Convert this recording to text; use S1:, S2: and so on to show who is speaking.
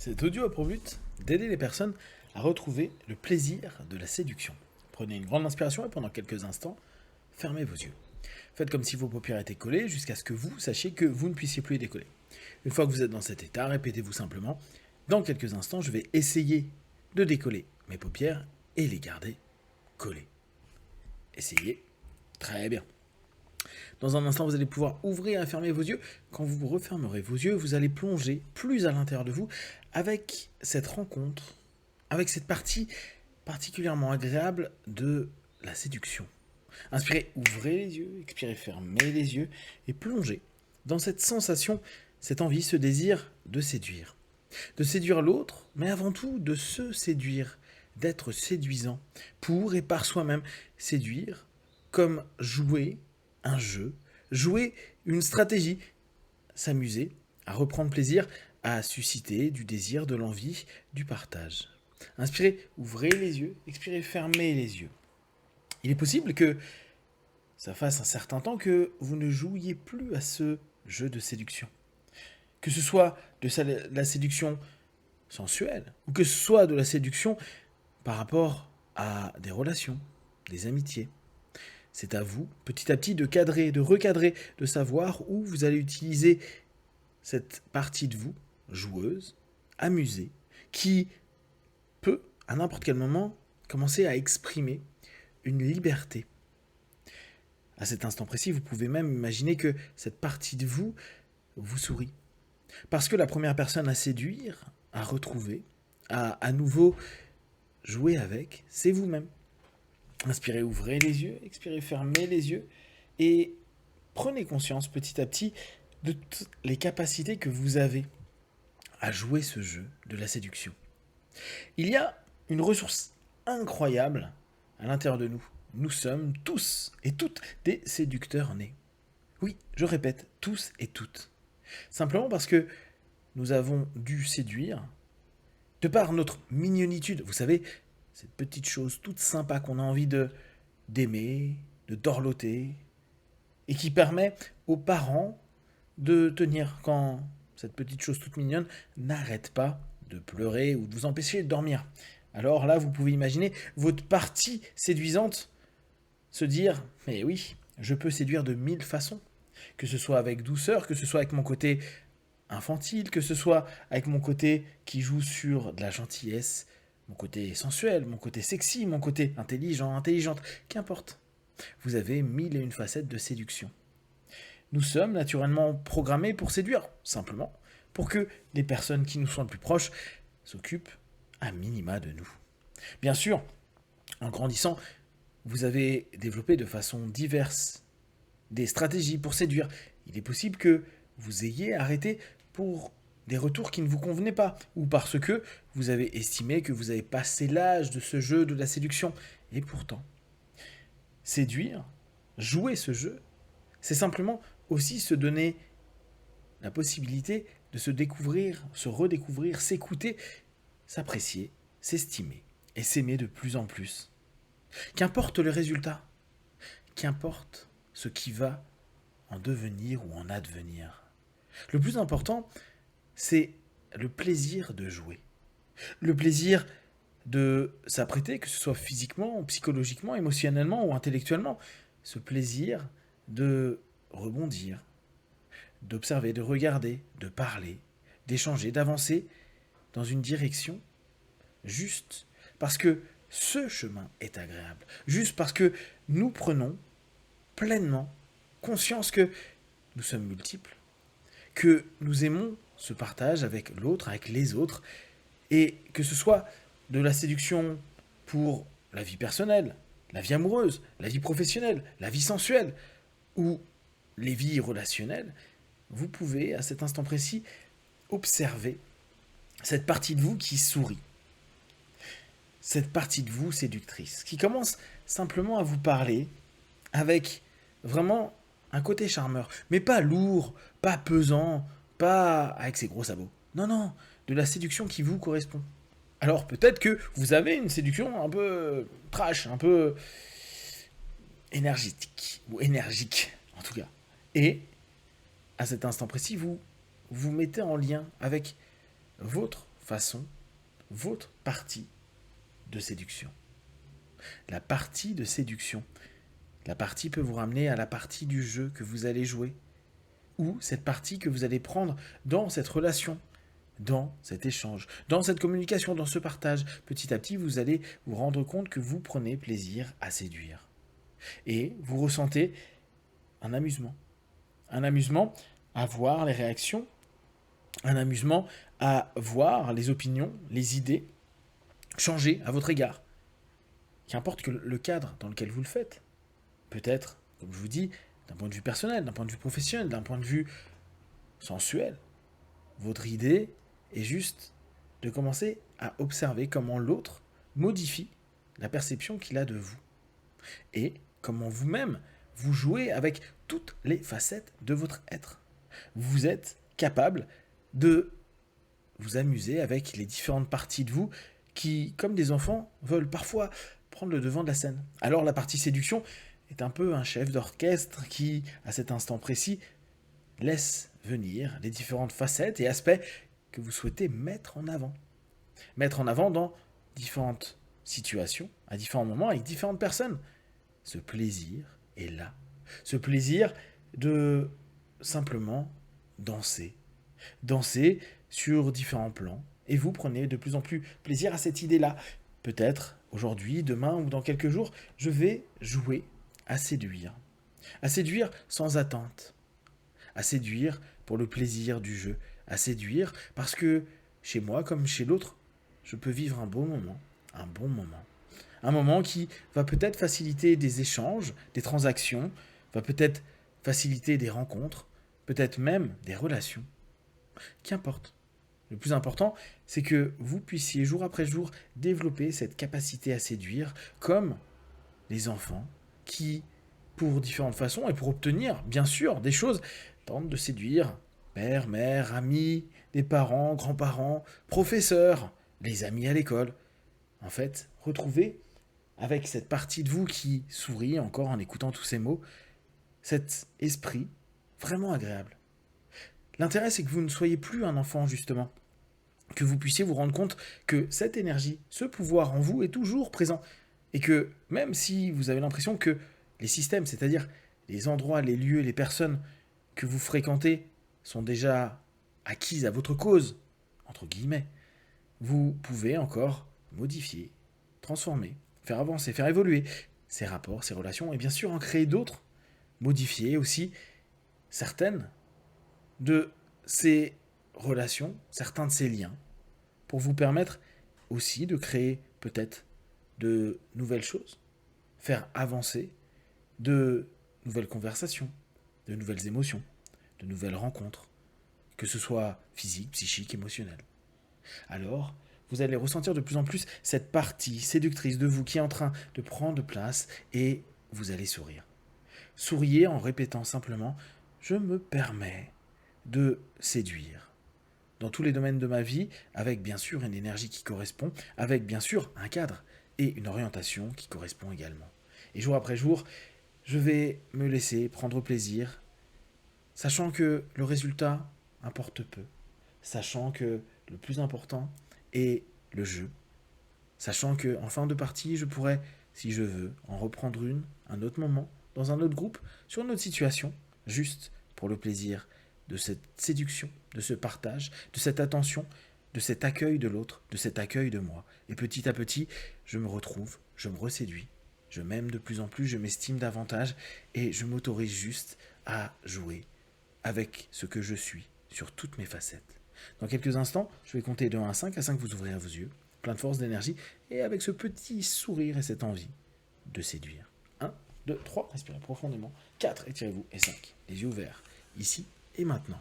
S1: Cet audio a pour but d'aider les personnes à retrouver le plaisir de la séduction. Prenez une grande inspiration et pendant quelques instants, fermez vos yeux. Faites comme si vos paupières étaient collées jusqu'à ce que vous sachiez que vous ne puissiez plus les décoller. Une fois que vous êtes dans cet état, répétez-vous simplement « Dans quelques instants, je vais essayer de décoller mes paupières et les garder collées. » Essayez. Très bien. Dans un instant, vous allez pouvoir ouvrir et fermer vos yeux. Quand vous refermerez vos yeux, vous allez plonger plus à l'intérieur de vous avec cette rencontre, avec cette partie particulièrement agréable de la séduction. Inspirez, ouvrez les yeux, expirez, fermez les yeux et plongez dans cette sensation, cette envie, ce désir de séduire. De séduire l'autre, mais avant tout de se séduire, d'être séduisant pour et par soi-même. Séduire comme jouer un jeu, jouer une stratégie, s'amuser, à reprendre plaisir, à susciter du désir, de l'envie, du partage. Inspirez, ouvrez les yeux, expirez, fermez les yeux. Il est possible que ça fasse un certain temps que vous ne jouiez plus à ce jeu de séduction. Que ce soit de la séduction sensuelle, ou que ce soit de la séduction par rapport à des relations, des amitiés. C'est à vous, petit à petit, de cadrer, de recadrer, de savoir où vous allez utiliser cette partie de vous, joueuse, amusée, qui peut, à n'importe quel moment, commencer à exprimer une liberté. À cet instant précis, vous pouvez même imaginer que cette partie de vous vous sourit. Parce que la première personne à séduire, à retrouver, à nouveau jouer avec, c'est vous-même. Inspirez, ouvrez les yeux, expirez, fermez les yeux et prenez conscience petit à petit de toutes les capacités que vous avez à jouer ce jeu de la séduction. Il y a une ressource incroyable à l'intérieur de nous. Nous sommes tous et toutes des séducteurs nés. Oui, je répète, tous et toutes. Simplement parce que nous avons dû séduire, de par notre mignonitude, vous savez, cette petite chose toute sympa qu'on a envie d'aimer, de dorloter, et qui permet aux parents de tenir quand cette petite chose toute mignonne n'arrête pas de pleurer ou de vous empêcher de dormir. Alors là, vous pouvez imaginer votre partie séduisante se dire « Mais oui, je peux séduire de 1000 façons. » Que ce soit avec douceur, que ce soit avec mon côté infantile, que ce soit avec mon côté qui joue sur de la gentillesse, mon côté sensuel, mon côté sexy, mon côté intelligent, intelligente, qu'importe. Vous avez 1001 facettes de séduction. Nous sommes naturellement programmés pour séduire, simplement, pour que les personnes qui nous sont les plus proches s'occupent à minima de nous. Bien sûr, en grandissant, vous avez développé de façon diverse des stratégies pour séduire. Il est possible que vous ayez arrêté pour des retours qui ne vous convenaient pas, ou parce que vous avez estimé que vous avez passé l'âge de ce jeu de la séduction. Et pourtant, séduire, jouer ce jeu, c'est simplement aussi se donner la possibilité de se découvrir, se redécouvrir, s'écouter, s'apprécier, s'estimer et s'aimer de plus en plus. Qu'importe le résultat, qu'importe ce qui va en devenir ou en advenir. Le plus important, c'est le plaisir de jouer. Le plaisir de s'apprêter, que ce soit physiquement, psychologiquement, émotionnellement ou intellectuellement. Ce plaisir de rebondir, d'observer, de regarder, de parler, d'échanger, d'avancer dans une direction juste parce que ce chemin est agréable. Juste parce que nous prenons pleinement conscience que nous sommes multiples, que nous aimons ce partage avec l'autre, avec les autres, et que ce soit de la séduction pour la vie personnelle, la vie amoureuse, la vie professionnelle, la vie sensuelle, ou les vies relationnelles, vous pouvez, à cet instant précis, observer cette partie de vous qui sourit. Cette partie de vous séductrice, qui commence simplement à vous parler avec vraiment un côté charmeur, mais pas lourd, pas pesant, pas avec ses gros sabots. Non, non, de la séduction qui vous correspond. Alors peut-être que vous avez une séduction un peu trash, un peu énergétique, ou énergique en tout cas. Et à cet instant précis, vous vous mettez en lien avec votre façon votre partie de séduction. La partie de séduction. La partie peut vous ramener à la partie du jeu que vous allez jouer, ou cette partie que vous allez prendre dans cette relation, dans cet échange, dans cette communication, dans ce partage. Petit à petit, vous allez vous rendre compte que vous prenez plaisir à séduire. Et vous ressentez un amusement. Un amusement à voir les réactions, un amusement à voir les opinions, les idées changer à votre égard. Qu'importe que le cadre dans lequel vous le faites. Peut-être, comme je vous dis, d'un point de vue personnel, d'un point de vue professionnel, d'un point de vue sensuel. Votre idée est juste de commencer à observer comment l'autre modifie la perception qu'il a de vous. Et comment vous-même, vous jouez avec toutes les facettes de votre être. Vous êtes capable de vous amuser avec les différentes parties de vous qui, comme des enfants, veulent parfois prendre le devant de la scène. Alors la partie séduction est un peu un chef d'orchestre qui, à cet instant précis, laisse venir les différentes facettes et aspects que vous souhaitez mettre en avant. Mettre en avant dans différentes situations, à différents moments, avec différentes personnes. Ce plaisir est là. Ce plaisir de simplement danser. Danser sur différents plans. Et vous prenez de plus en plus plaisir à cette idée-là. Peut-être aujourd'hui, demain ou dans quelques jours, je vais jouer à séduire. À séduire sans attente. À séduire pour le plaisir du jeu. À séduire parce que chez moi comme chez l'autre, je peux vivre un beau moment. Un bon moment. Un moment qui va peut-être faciliter des échanges, des transactions, va peut-être faciliter des rencontres, peut-être même des relations. Qu'importe. Le plus important, c'est que vous puissiez jour après jour développer cette capacité à séduire comme les enfants qui, pour différentes façons et pour obtenir, bien sûr, des choses, tentent de séduire père, mère, amis, des parents, grands-parents, professeurs, les amis à l'école. En fait, retrouvez avec cette partie de vous qui sourit encore en écoutant tous ces mots, cet esprit vraiment agréable. L'intérêt, c'est que vous ne soyez plus un enfant, justement. Que vous puissiez vous rendre compte que cette énergie, ce pouvoir en vous est toujours présent. Et que même si vous avez l'impression que les systèmes, c'est-à-dire les endroits, les lieux, les personnes que vous fréquentez sont déjà acquises à votre cause, entre guillemets, vous pouvez encore modifier, transformer, faire avancer, faire évoluer ces rapports, ces relations, et bien sûr en créer d'autres, modifier aussi certaines de ces relations, certains de ces liens, pour vous permettre aussi de créer peut-être de nouvelles choses, faire avancer de nouvelles conversations, de nouvelles émotions, de nouvelles rencontres, que ce soit physique, psychique, émotionnelle. Alors, vous allez ressentir de plus en plus cette partie séductrice de vous qui est en train de prendre place et vous allez sourire. Souriez en répétant simplement « Je me permets de séduire » dans tous les domaines de ma vie, avec bien sûr une énergie qui correspond, avec bien sûr un cadre et une orientation qui correspond également. Et jour après jour, je vais me laisser prendre plaisir, sachant que le résultat importe peu, sachant que le plus important est le jeu, sachant qu'en fin de partie, je pourrais, si je veux, en reprendre une, un autre moment, dans un autre groupe, sur une autre situation, juste pour le plaisir de cette séduction, de ce partage, de cette attention, de cet accueil de l'autre, de cet accueil de moi. Et petit à petit, je me retrouve, je me reséduis, je m'aime de plus en plus, je m'estime davantage et je m'autorise juste à jouer avec ce que je suis sur toutes mes facettes. Dans quelques instants, je vais compter de 1 à 5, à 5 vous ouvrez vos yeux, plein de force, d'énergie, et avec ce petit sourire et cette envie de séduire. 1, 2, 3, respirez profondément. 4, étirez-vous, et 5, les yeux ouverts, ici et maintenant.